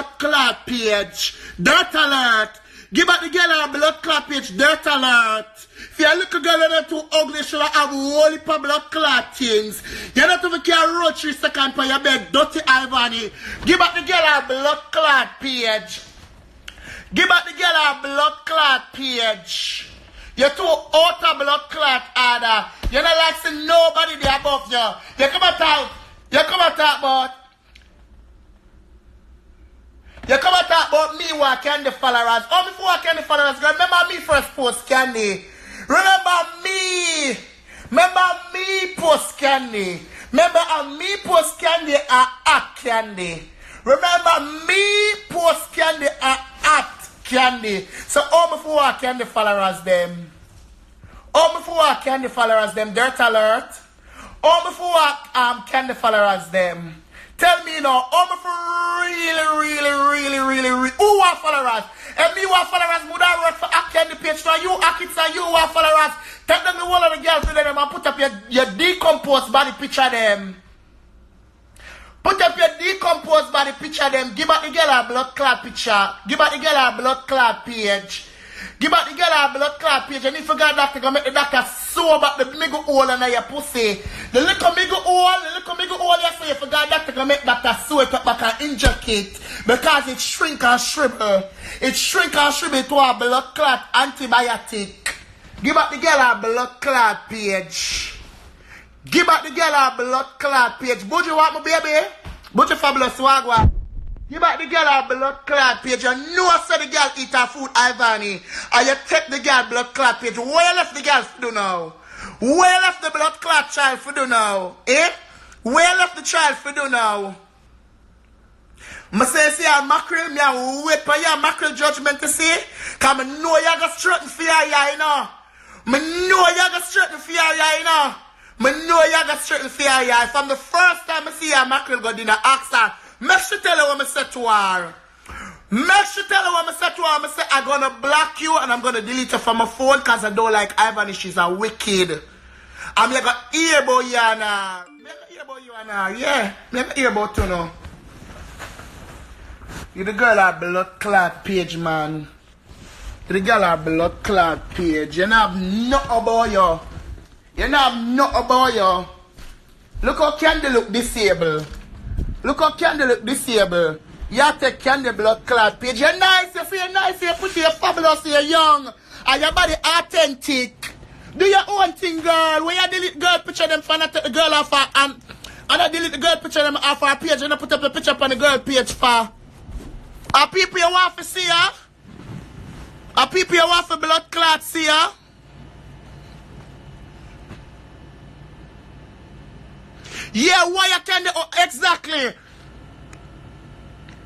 blood clot page. Dirt alert. Give back the girl her blood clot page. Dirt alert. If you look a girl and not too ugly, she'll have whole heap of blood clot things. You're not even can roll 3 seconds for your bed. Dirty Ivany. Give back the girl her blood clot page. Give back the girl her blood clot page. You're too out of blood clot order. You're not like seeing nobody there above you. You come and talk. You come and talk about. You come and talk about me walking the followers. Oh, before walking the followers, remember me first post candy. Remember me. Remember me post candy. Remember me post candy and act candy. Remember me post candy and act candy. So all before walking the followers them. All before walking the followers them. Dirt alert. All before walk can the followers them. Tell me now, really, who want followers? And me want followers, would I work for Aki on the page? So you Aki, so you want followers. Take them the whole of the girls with them and put up your decomposed body picture them. Put up your decomposed body picture them. Give back the girl a blood clot picture. Give back the girl a blood clot page. Give back the girl a blood clot page. And if you got doctor, go make the doctor sew back the middle hole in your pussy. The little middle hole, you say, if you got doctor, go make doctor sew it up back and inject it. Because it shrink and shrivel. It shrink and shrivel to a blood clot antibiotic. Give back the girl a blood clot page. Give back the girl a blood clot page. Would you want me, baby? Would you fabulous wagwa? Give back the girl her blood clot page. You know I said the girl eat her food, Ivany. And you take the girl blood clot page. Where you left the girl for do now? Where you left the blood clot child for do now? Eh? Where you left the child for do now? I say, see your mackerel, me wait for your mackerel judgment to see. Because I know you're going to straighten for your you know. I know you're going to straighten for your you know. I know you're going to straighten for your From the first time I see your mackerel go dinner, ask her. Make she tell her what I said to her. Make she tell her what I said to her. I say, I'm going to block you and I'm going to delete her from my phone because I don't like Ivany. She's a wicked. I'm like a hear about you now. Hear about you now. Yeah. Let me hear about you now. You the girl at blood clot page, man. You the girl at blood clot page. You don't have nothing about you. You don't have nothing about you. Look how Candy look disabled. Look how Candy look disabled. You take Candy blood clot page. You're nice, you feel nice, you put your fabulous, you're young. And your body authentic. Do your own thing, girl. When you delete girl picture them for take the girl off her and I delete the girl picture them off her page and I put up a picture on the girl page for. Are people you want to see her? Are people you want for blood clot see her? Yeah, why you can't exactly?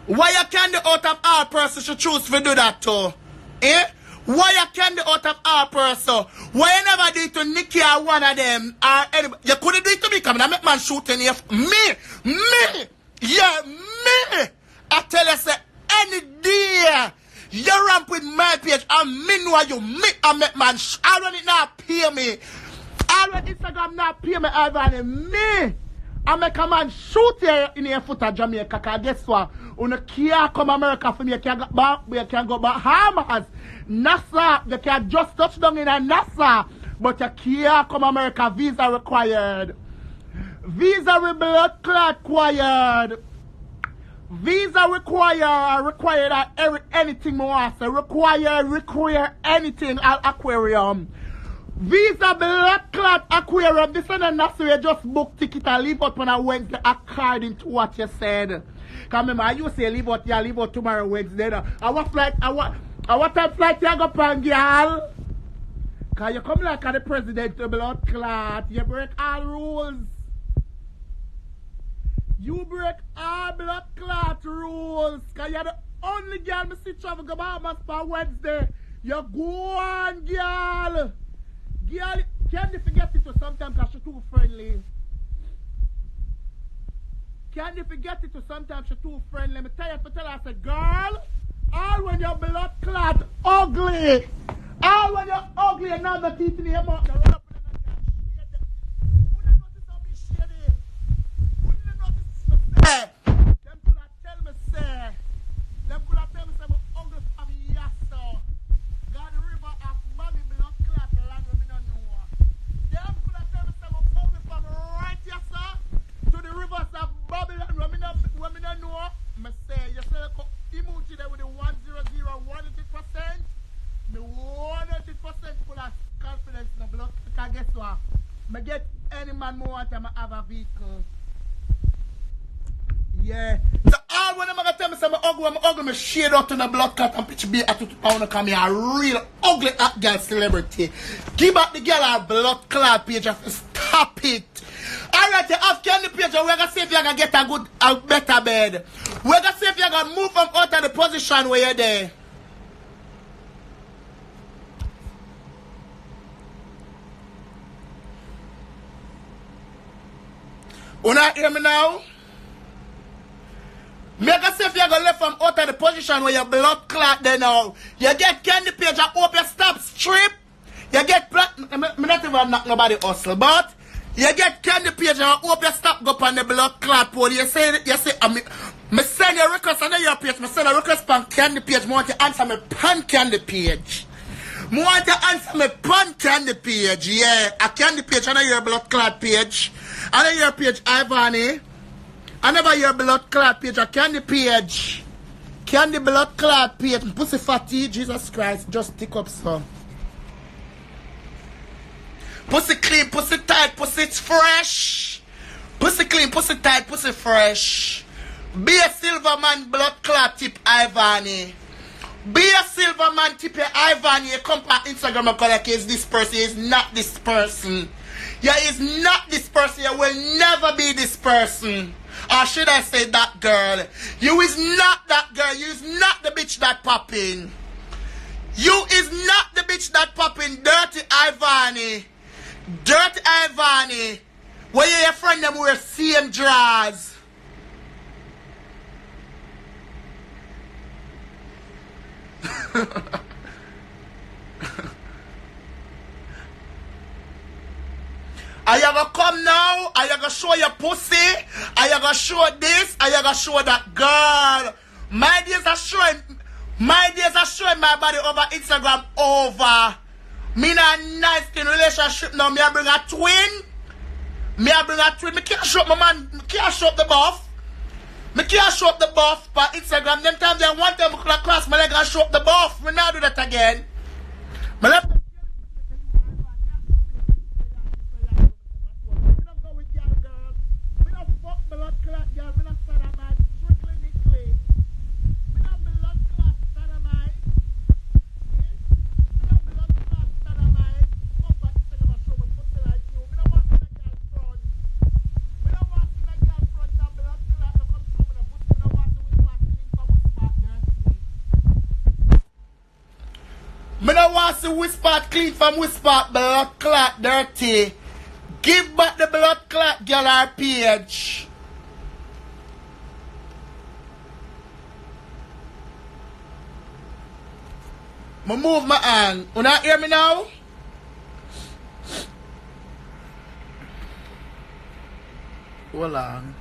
Why you can't out of our person should choose to do that too? Eh? Why you can't out of our person? Why you never do it to Nikki or one of them? Or anybody? You couldn't do it to me, come on, make man shooting you. Me! Yeah, me! I tell you, say, any day you ramp with my page and me know you me and make man I don't it now pay me. I don't Instagram now pay me Ivany. Me! I make a man shoot here in your foot of Jamaica, because guess what? You can't come America for me, you can't go back, you can't go back Bahamas. NASA, you can just touch down in a NASA, but you can't come America, visa required. Visa with blood clot required. Visa required anything more, so require anything at aquarium. Visa blood clot aquarium. This is not you just book ticket and leave out on a Wednesday according to what you said. Because remember, you say leave out tomorrow Wednesday. I what time flight you go on, girl? Because you come like the president to blood clot. You break all rules. You break all blood clot rules. Because you're the only girl me see travel go Bahamas for Wednesday. You go on, girl. Girl, can't you forget it to sometimes because she's too friendly? Can't you forget it to sometimes she's too friendly? Let me tell her, I said, girl, all when your blood clot ugly. All when you're ugly and now the teeth in your mouth, they run up in the shade. Who didn't notice how me shady? Who didn't notice me say? Them could not tell me say. get any man more want to have a vehicle. Yeah. So all when I'm gonna tell me some ugly, me shade out in the blood clot and pitch be at 2 pounds come here a real ugly hot girl celebrity. Give back the girl our blood clot page and stop it. Alright, you have candy page and we're gonna see if you're gonna get a better bed. We're gonna see if you're gonna move from out of the position where you're there. You not hear me now? Make us if you're going to left from out of the position where your blood clot there now. You get candy page and hope you stop strip. You get me not even knock nobody hustle, but you get candy page and hope you stop go on the blood clot pole. You say me send your request on your page. Me send a request on candy page. I want you to answer me pan candy page. I want you to answer me pan candy page. Yeah, a candy page on your blood clot page. On your page, ivany. I never hear blood clot page, a candy page. Candy blood clot page. Pussy fatty, Jesus Christ, just stick up some. Pussy clean, pussy tight, pussy fresh. Pussy clean, pussy tight, pussy fresh. Be a silver man blood clot tip ivany. Be a silver man tip ivany. You come on Instagram and call like is this person, is not this person. You is not this person, you will never be this person. Or should I say that girl? You is not that girl. You is not the bitch that popping. You is not the bitch that popping. Dirty ivany. Dirty ivany. Where your friend them wear same drawers. Are you gonna come now? Are you gonna show your pussy? Are you gonna show this? Are you gonna show that? Girl, my days are showing my body over Instagram over. Me not nice in relationship now. Me I bring a twin. Me can't show up my man. Me can't show up the buff. Me can't show up the buff by Instagram. Them times they want them to cross my leg and show up the buff. Me not do that again. Me left. Me don't want to whisper clean from whisper blood clot dirty. Give back the blood clot girl her page. Me move my hand. You not hear me now? Hold on.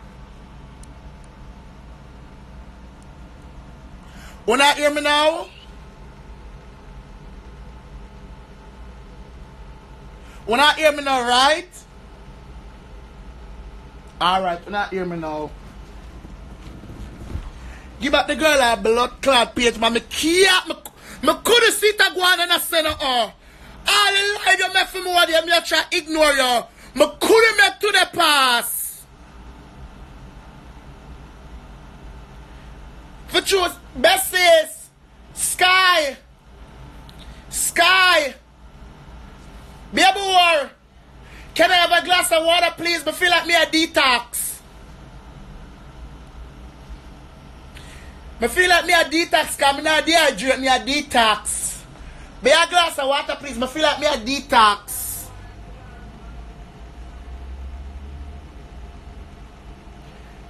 You not hear me now? You not hear me now, right? Alright, you not hear me now. Give back the girl a blood clot page, man. Me couldn't see that go on and I send her. All the life you make for me, what you try to ignore you. Me couldn't make to the pass. For choose, best is Sky. Baby boy, can I have a glass of water, please? Me feel like me a detox. Me feel like me a detox, cause me not dehydrate, me a detox. Be a glass of water, please. Me feel like me a detox.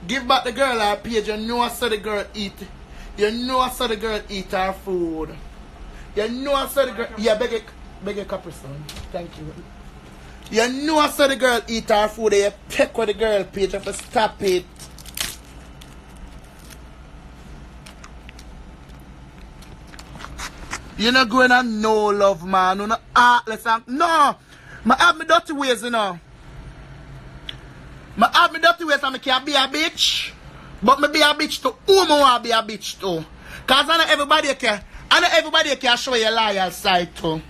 Give back the girl her page. You know I saw the girl eat. You know I saw the girl eat her food. You know I saw the girl. Yeah, beg a couple son. Thank you. You know I saw the girl eat her food. You peck with the girl page. You have to stop it. You're not going on no love, man. You're not heartless. No. I have my dirty ways, you know. I have my dirty ways and I can be a bitch. But me be a bitch to who I want to be a bitch to. Because I know everybody can show you a loyal side too.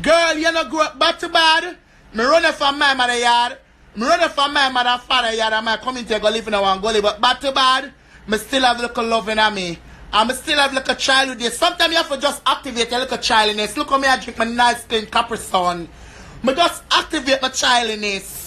Girl, you not grow up bad to bad. Me running from my mother yard. Me running from my mother father yard and my community go live in one gully. But bad to bad, me still have little love in me. And me still have little childhood. Sometimes you have to just activate a little childness. Look how me I drink my nice clean Capri Sun. Me just activate my childness.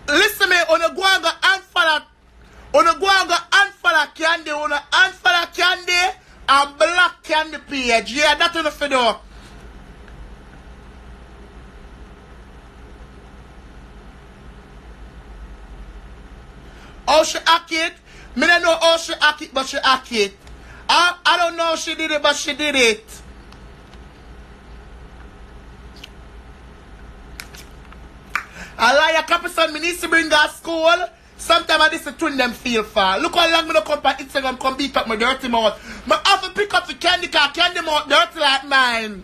Listen me, on a guanga unfollow candy, on a unfollow candy and black candy page. Yeah, that's on the fiddle. How she act it? Me don't know how she act it, but she act it. I don't know how she did it, but she did it. A liar Capison, me needs to bring her school. Sometimes I just twin them feel far. Look how long me don't come on Instagram, come beat up my dirty mouth. I have to pick up the candy car, candy mouth dirty like mine.